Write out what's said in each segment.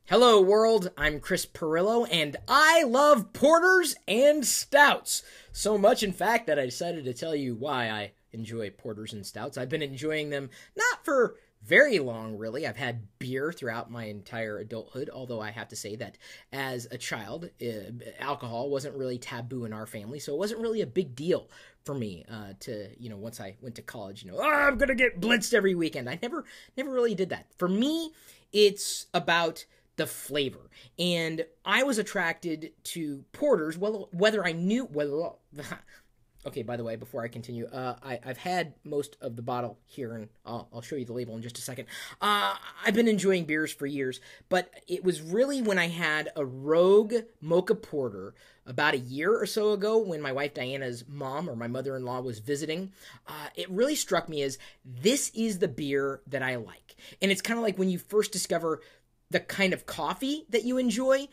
Hello world, I'm Chris Perillo, and I love porters and stouts. So much, in fact, that I decided to tell you why I enjoy porters and stouts. I've been enjoying them not for very long, really. I've had beer throughout my entire adulthood, although I have to say that as a child, alcohol wasn't really taboo in our family, so it wasn't really a big deal for me once I went to college, I'm going to get blitzed every weekend. I never really did that. For me, it's about the flavor. And I was attracted to porters, whether I knew, okay, by the way, before I continue, I've had most of the bottle here, and I'll show you the label in just a second. I've been enjoying beers for years, but it was really when I had a Rogue Mocha Porter about a year or so ago when my wife Diana's mom or my mother-in-law was visiting. It really struck me as this is the beer that I like. And it's kind of like when you first discover the kind of coffee that you enjoy.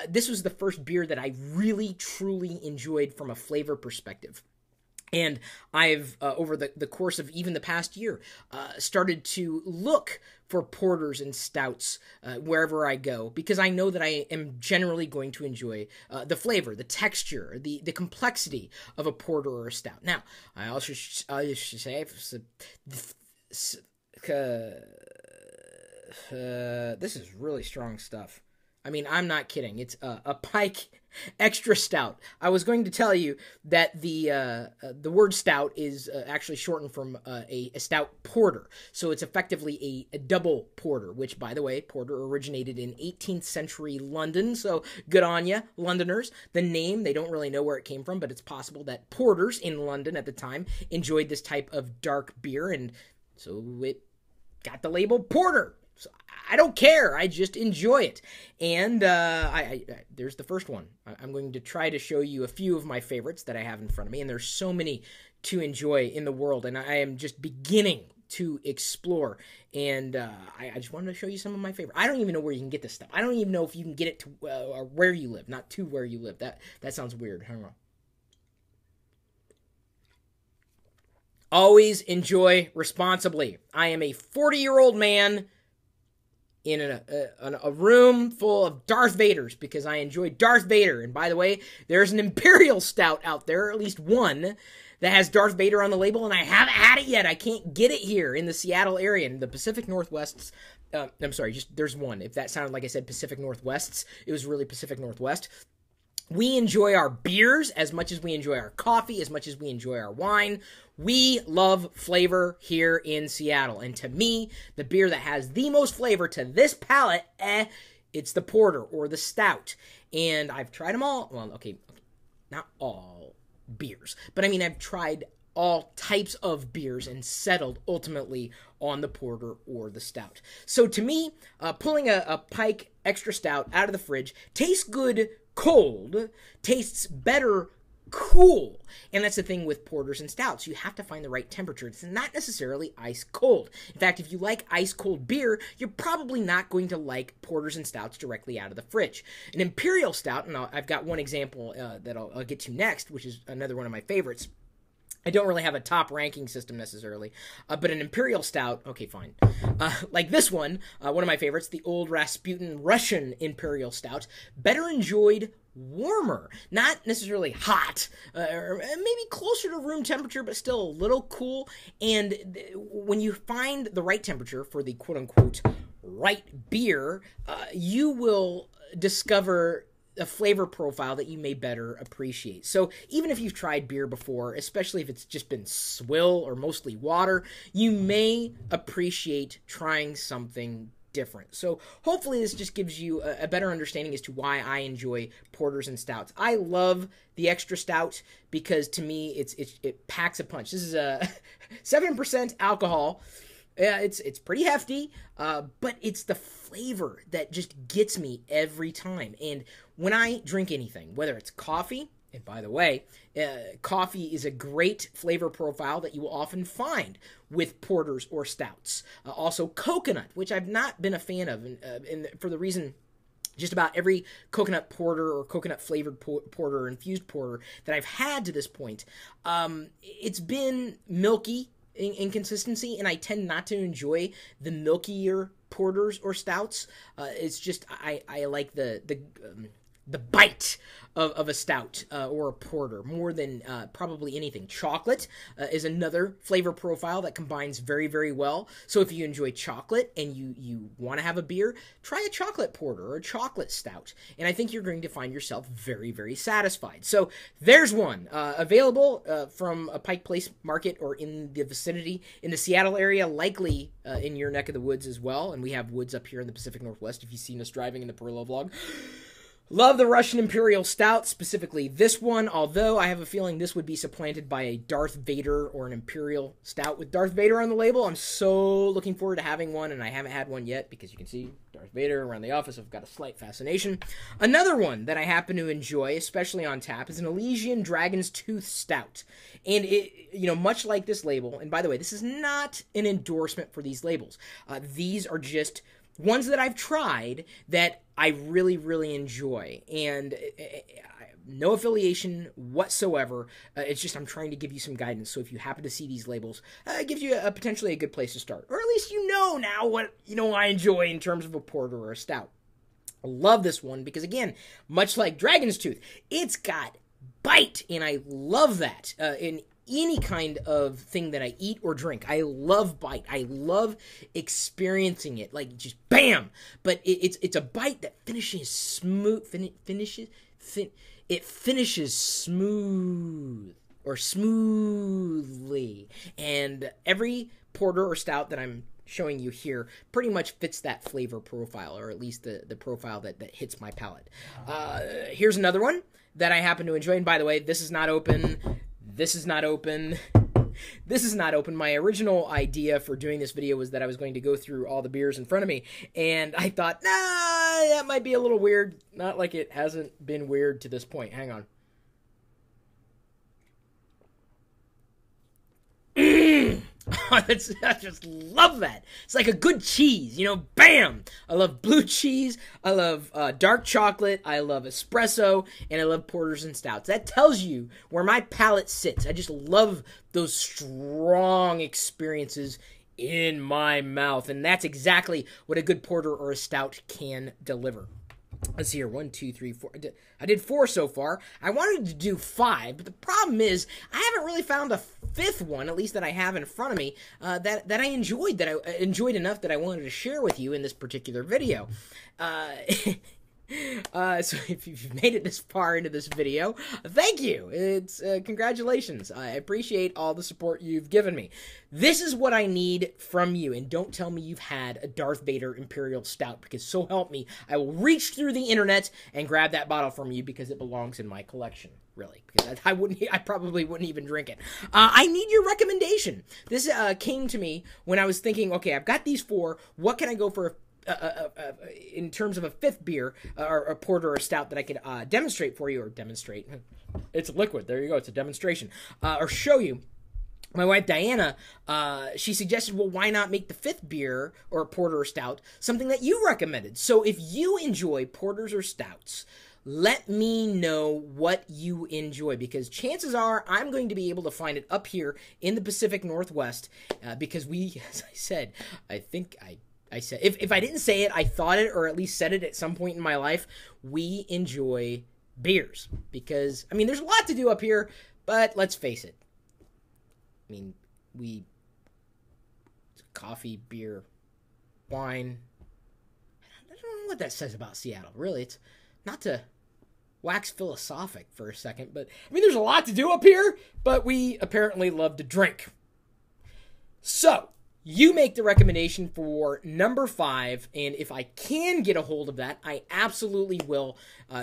This was the first beer that I really, truly enjoyed from a flavor perspective. And I've, over the course of even the past year, started to look for porters and stouts wherever I go, because I know that I am generally going to enjoy the flavor, the texture, the complexity of a porter or a stout. Now, I also should say, this is really strong stuff. I mean, I'm not kidding. It's a Pike Extra Stout. I was going to tell you that the word stout is actually shortened from a stout porter. So it's effectively a double porter, which, by the way, porter originated in 18th century London. So good on ya, Londoners. The name, they don't really know where it came from, but it's possible that porters in London at the time enjoyed this type of dark beer, and so it got the label porter. So I don't care. I just enjoy it. And there's the first one. I'm going to try to show you a few of my favorites that I have in front of me. And there's so many to enjoy in the world. And I am just beginning to explore. And I just wanted to show you some of my favorites. I don't even know where you can get this stuff. I don't even know if you can get it to where you live. Not to where you live. That sounds weird. I don't know. Always enjoy responsibly. I am a 40-year-old man in a room full of Darth Vaders because I enjoy Darth Vader. And by the way, there's an Imperial Stout out there, or at least one, that has Darth Vader on the label, and I haven't had it yet. I can't get it here in the Seattle area. In the Pacific Northwest's, I'm sorry, just there's one. If that sounded like I said Pacific Northwest's, it was really Pacific Northwest. We enjoy our beers as much as we enjoy our coffee, as much as we enjoy our wine. We love flavor here in Seattle. And to me, the beer that has the most flavor to this palate, it's the porter or the stout. And I've tried them all. Well, okay, not all beers. But I mean, I've tried all types of beers and settled ultimately on the porter or the stout. So to me, pulling a Pike Extra Stout out of the fridge tastes good cold, tastes better cool. And that's the thing with porters and stouts. You have to find the right temperature. It's not necessarily ice cold. In fact, if you like ice cold beer, you're probably not going to like porters and stouts directly out of the fridge. An Imperial Stout, and I've got one example that I'll get to next, which is another one of my favorites. I don't really have a top ranking system necessarily, but an Imperial Stout, okay, fine. Like this one of my favorites, the Old Rasputin Russian Imperial Stout, better enjoyed warmer, not necessarily hot, or maybe closer to room temperature, but still a little cool. And when you find the right temperature for the quote-unquote right beer, you will discover a flavor profile that you may better appreciate. So even if you've tried beer before, especially if it's just been swill or mostly water, you may appreciate trying something different. So hopefully this just gives you a better understanding as to why I enjoy porters and stouts. I love the Extra Stout because to me it packs a punch. This is a 7% alcohol. Yeah, it's pretty hefty, but it's the flavor that just gets me every time. And when I drink anything, whether it's coffee, and by the way, coffee is a great flavor profile that you will often find with porters or stouts. Also coconut, which I've not been a fan of, and for the reason just about every coconut porter or coconut flavored porter or infused porter that I've had to this point, it's been milky in consistency, and I tend not to enjoy the milkier porters or stouts. It's just I like the bite of a stout or a porter more than probably anything. Chocolate is another flavor profile that combines very, very well. So if you enjoy chocolate and you want to have a beer, try a chocolate porter or a chocolate stout. And I think you're going to find yourself very, very satisfied. So there's one available from a Pike Place market or in the vicinity in the Seattle area, likely in your neck of the woods as well. And we have woods up here in the Pacific Northwest if you've seen us driving in the Perillo vlog. Love the Russian Imperial Stout, specifically this one, although I have a feeling this would be supplanted by a Darth Vader or an Imperial Stout with Darth Vader on the label. I'm so looking forward to having one, and I haven't had one yet because you can see Darth Vader around the office. I've got a slight fascination. Another one that I happen to enjoy, especially on tap, is an Elysian Dragon's Tooth Stout. And it, you know, much like this label, and by the way, this is not an endorsement for these labels. These are just ones that I've tried that I really, really enjoy, and no affiliation whatsoever. It's just I'm trying to give you some guidance, so if you happen to see these labels, it gives you potentially a good place to start, or at least you know now what I enjoy in terms of a porter or a stout. I love this one because, again, much like Dragon's Tooth, it's got bite, and I love that in any kind of thing that I eat or drink. I love bite. I love experiencing it, like just bam. But it's a bite that finishes smooth. It finishes smooth or smoothly. And every porter or stout that I'm showing you here pretty much fits that flavor profile, or at least the profile that hits my palate. Here's another one that I happen to enjoy. And by the way, this is not open. This is not open. This is not open. My original idea for doing this video was that I was going to go through all the beers in front of me, and I thought, nah, that might be a little weird. Not like it hasn't been weird to this point. Hang on. I just love that. It's like a good cheese, you know, bam! I love blue cheese, I love dark chocolate, I love espresso, and I love porters and stouts. That tells you where my palate sits. I just love those strong experiences in my mouth, and that's exactly what a good porter or a stout can deliver. Let's see here. 1, 2, 3, 4. I did 4 so far. I wanted to do 5, but the problem is I haven't really found a 5th one, at least that I have in front of me, that I enjoyed, that I enjoyed enough that I wanted to share with you in this particular video. So if you've made it this far into this video, thank you. It's congratulations. I appreciate all the support you've given me. This is what I need from you, and don't tell me you've had a Darth Vader Imperial Stout, because so help me, I will reach through the internet and grab that bottle from you because it belongs in my collection. Really, because I probably wouldn't even drink it. I need your recommendation. This came to me when I was thinking, okay, I've got these 4. What can I go for in terms of a 5th beer or a porter or a stout that I could demonstrate for you, or demonstrate? It's a liquid. There you go. It's a demonstration. Or show you. My wife, Diana, she suggested, well, why not make the 5th beer or a porter or stout something that you recommended? So if you enjoy porters or stouts, let me know what you enjoy, because chances are I'm going to be able to find it up here in the Pacific Northwest, because we, as I said, I think I said, if I didn't say it, I thought it, or at least said it at some point in my life, we enjoy beers. Because, I mean, there's a lot to do up here, but let's face it. I mean, coffee, beer, wine. I don't know what that says about Seattle, really. It's not to wax philosophic for a second, but I mean, there's a lot to do up here, but we apparently love to drink. So, you make the recommendation for number 5, and if I can get a hold of that, I absolutely will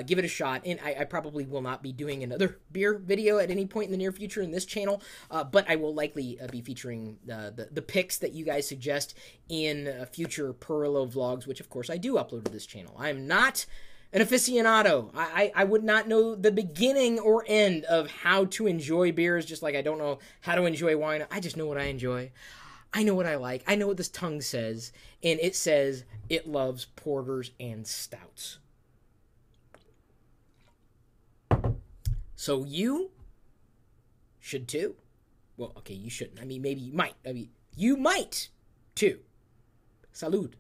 give it a shot, and I probably will not be doing another beer video at any point in the near future in this channel, but I will likely be featuring the picks that you guys suggest in future Perillo vlogs, which of course I do upload to this channel. I am not an aficionado. I would not know the beginning or end of how to enjoy beers, just like I don't know how to enjoy wine. I just know what I enjoy. I know what I like. I know what this tongue says, and it says it loves porters and stouts. So you should too. Well, okay, you shouldn't. I mean, maybe you might. I mean, you might too. Salud.